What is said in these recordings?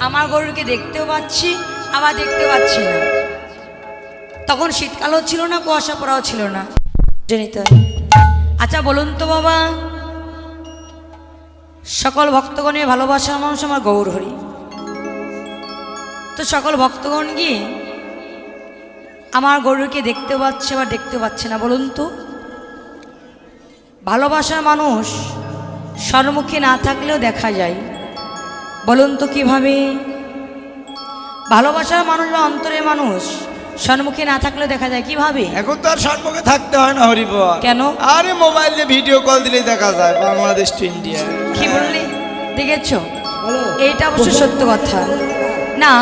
আমার গরুকে দেখতেও পাচ্ছি আবার দেখতে পাচ্ছি না। তখন শীতকালও ছিল না, কুয়াশা পড়াও ছিল না। আচ্ছা বলুন তো বাবা, সকল ভক্তগণের ভালোবাসার মানুষ আমার গৌর হরি। তো সকল ভক্তগণ গিয়ে আমার গরুকে দেখতে পাচ্ছে বা দেখতে পাচ্ছে না। বলুন তো, ভালোবাসার মানুষ সম্মুখে না থাকলেও দেখা যায়। বলুন তো কিভাবে? ভালোবাসার মানুষ বা অন্তরের মানুষ সম্মুখে না থাকলেও দেখা যায় কিভাবে? এখন তো আর সম্মুখে থাকতে হয় না হরিবাবা। কেন? আরে মোবাইল দিয়ে ভিডিও কল দিলেই দেখা যায় বাংলাদেশ টু ইন্ডিয়া। কি বললি? দেখেছ, এইটা অবশ্য সত্য কথা না।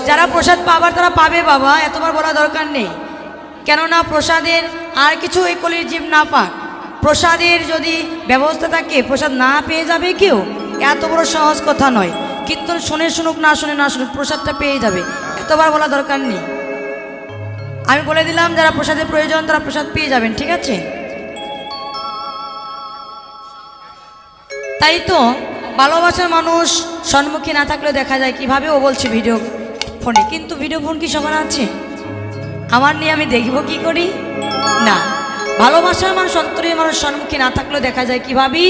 যারা প্রসাদ পাবার তারা পাবে বাবা, এতবার বলা দরকার নেই। কেননা প্রসাদের আর কিছু এই কলির জীব না পাক, প্রসাদের যদি ব্যবস্থা থাকে প্রসাদ না পেয়ে যাবে কেউ, এত বড় সহজ কথা নয়। কীর্তন শুনে শুনুক না শুনে না শুনুক প্রসাদটা পেয়ে যাবে, এতবার বলা দরকার নেই। আমি বলে দিলাম যারা প্রসাদের প্রয়োজন তারা প্রসাদ পেয়ে যাবেন, ঠিক আছে? তাই তো ভালোবাসার মানুষ সম্মুখে না থাকলেও দেখা যায় কিভাবে। ও বলছে ভিডিও ফোনে, কিন্তু ভিডিও ফোন কি সবার আছে? আমার নিয়ে আমি দেখব কি করি? না, ভালোবাসার মানুষ অন্তরের মানুষ সম্মুখে না থাকলেও দেখা যায় কিভাবে।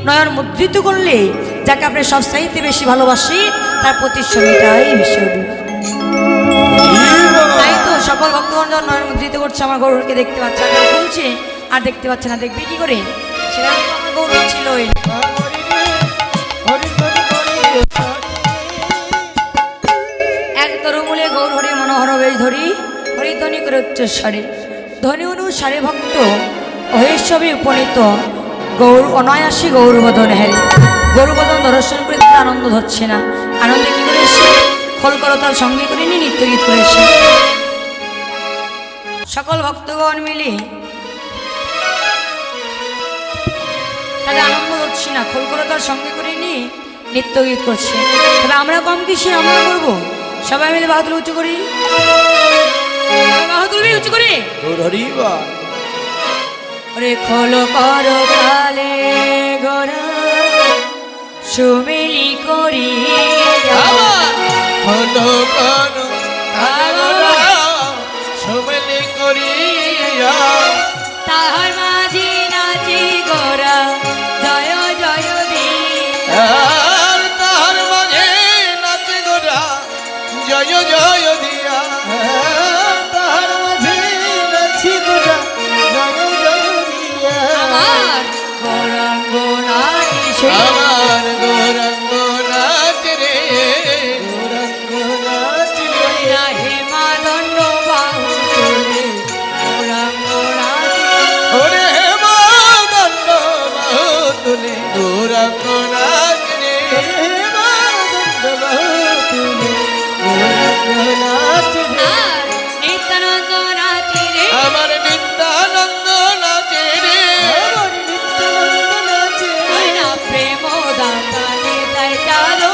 নয়ন মুদ্রিত করলে যাকে আপনি সব চাইতে বেশি ভালোবাসি তার প্রতিচ্ছবিটাই বেশি উঠবে। তাই তো সকল ভক্তগণ যখন নয়ন মুদ্রিত করছে আমার গৌরকে দেখতে পাচ্ছে আর বলছে আর দেখতে পাচ্ছে না, দেখবে কি করে? সেখানে তো আমার গৌর ছিলই। এক তরুমূলে গৌর হরি মনোহর বেশ ধরি হরিধ্বনি করে উচ্চস্বরে ধ্বনি অনুসারে ভক্ত অহেশ্ববে উপনীত গৌর অনায়াসী গৌরবদন হ্যাঁ গৌরবদন দর্শন করে তার আনন্দ ধরছে না। আনন্দে কি করে এসে খোল করতাল সঙ্গে করে নিয়ে নৃত্য গীত করেছে। সকল ভক্তগণ মিলে তাদের আনন্দ ধরছি না, খোল করতাল সঙ্গে করে নিয়ে নৃত্য গীত করছে। তবে আমরা কম কিছু আমরা করবো, সবাই মিলে বাহুতুল উঁচু করি, বাহুতুল উঁচু করি। রে খোল কর কালে গোরা সুমিলি করি হলো কোন সুমিলি করিয়া তাহার মাঝি নাচি গোরা জয় জয় দিয়া তাহার মাঝে নাচে গোরা জয় জয় দিয়া তাহার মাঝে নাচি গোরা জয় জয় দিয়া আমার গৌরাঙ্গ নাচি আমার গৌরাঙ্গ নাচ রে গৌরাঙ্গ নাচ রে হেমা দণ্ড বাহু তোলে গৌরাঙ্গ নাচি ওরে হেমা দণ্ড বাহু তুলে গৌরাঙ্গ নাচ রে হেমা দণ্ড বাহু তুলে গৌরাঙ্গ নাচ রে আর নিত্যানন্দ নাচি রে আমার নিত্যানন্দ নাচে রে আমার নিত্যানন্দ নাচে রে না প্রেম দাতা নিতাই চালো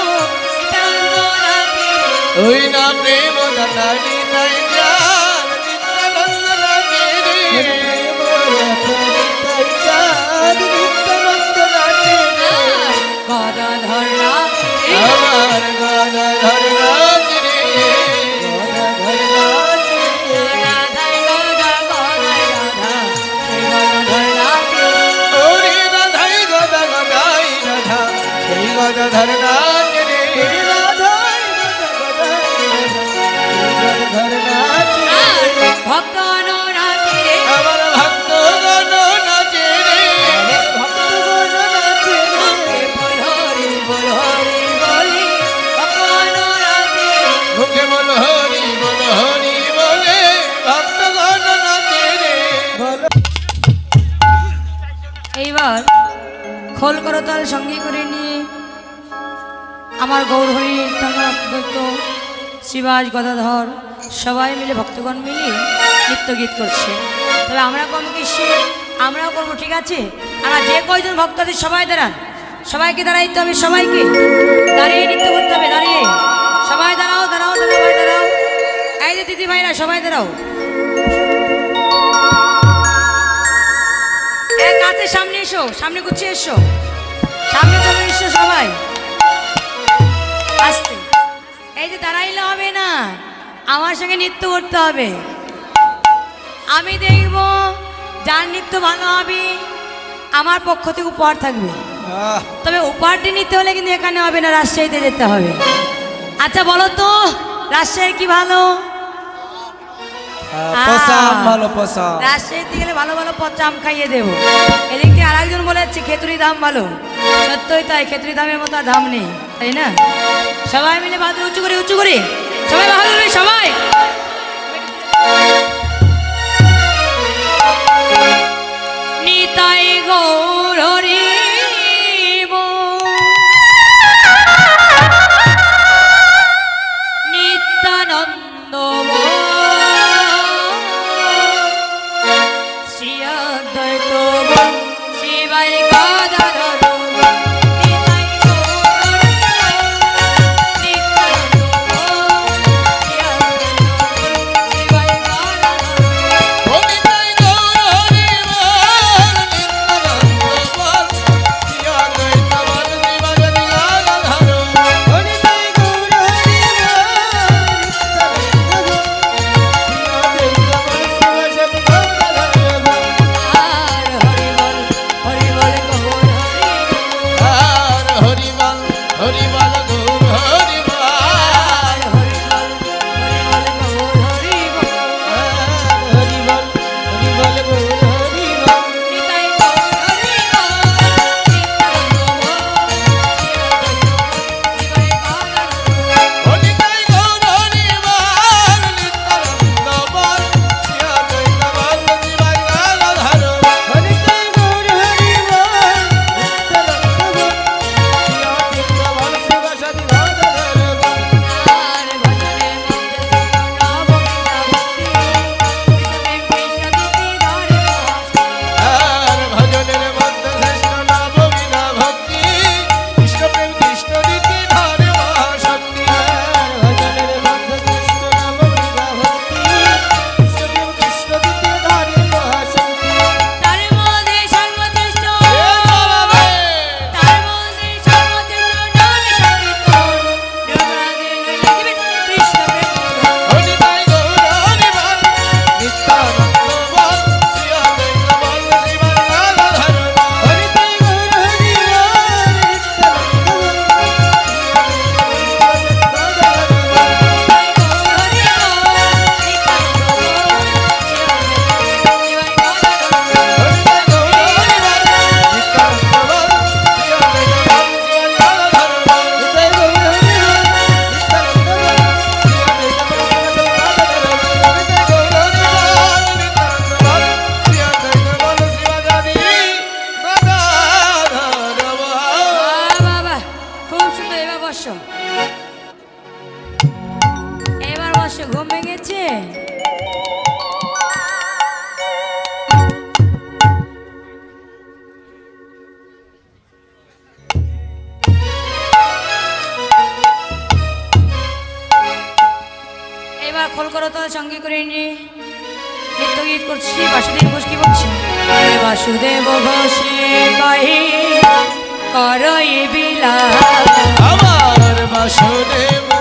নিত্যানন্দ নাচি রে ওই না প্রেম দাতা নিতাই চাঁদ নিত্যানন্দ নাচে রে প্রেম দাতা নিতাই চাঁদ নিত্যানন্দ নাচে রে গদাধর নাচি রে আমার গদাধর নাচ রে গদাধর নাচ রে রাধাই গদা গদাই রাধা সেই গদাধর নাচি ওরে রাধাই গদা গদাই রাধা সেই গদাধর নাচ রে রাধাই গদা গদাই রাধা গদাধর নাচ রে ভক্ত নাচি রে আমার ভক্তগণ নাচে রে ভক্তগণ নাচে রে বল হরি বলি ভক্ত নাচি রে মুখে বল হরি বলে ভক্তগণ নাচে রে এইবার খোল করতাল সঙ্গে করে নিয়ে আমার গৌর হরি শিবাজ গদাধর সবাই মিলে ভক্তগণ মিলে নৃত্য গীত করছে। তবে আমরা কম কিসে আমরাও করবো, ঠিক আছে? আমরা যে কয়জন ভক্ত আছে সবাই দাঁড়ান, সবাইকে দাঁড়াইতে হবে, সবাইকে দাঁড়িয়ে নৃত্য করতে হবে। দাঁড়িয়ে সবাই দাঁড়াও দাঁড়াও দাঁড়াও ভাই দাঁড়াও, এই যে দিদি ভাইরা সবাই দাঁড়াও, কাছে সামনে এসো, সামনে গুছিয়ে এসো, সামনে চলে এসো সবাই। আসতে এই যে দাঁড়াইলে হবে না, আমার সঙ্গে নৃত্য করতে হবে। আমি দেখব যার নৃত্য ভালো হবে আমার পক্ষ থেকে উপহার থাকবে। তবে উপহারটি নিতে হলে কিন্তু এখানে হবে না, রাজশাহীতে যেতে হবে। আচ্ছা বলো তো রাজশাহী কি ভালো? রাজশাহীতে গেলে ভালো ভালো পচা আম খাইয়ে দেবো। এদিক থেকে আরেকজন বলেছে খেতুরি দাম ভালো। সত্যই তাই, খেতুরি দামের মতো আর দাম নেই, তাই না? সবাই মিলে বাদুর উঁচু করে উঁচু করে সবাই বাহাদুর সবাই। নিতাই গৌর হরি নিত্যানন্দ শ্রী অদ্বৈত শিবাই গদাধর এবার বসো, ঘুম ভেঙেছে? এবার খোল করো তো, সঙ্গে করে নিয়ে নৃত্য গীত করছি। বাসুদেব ঘোষ কি বলছি? বাসুদেব ঘোষে কহে করই বিলা আমার বাসুদেব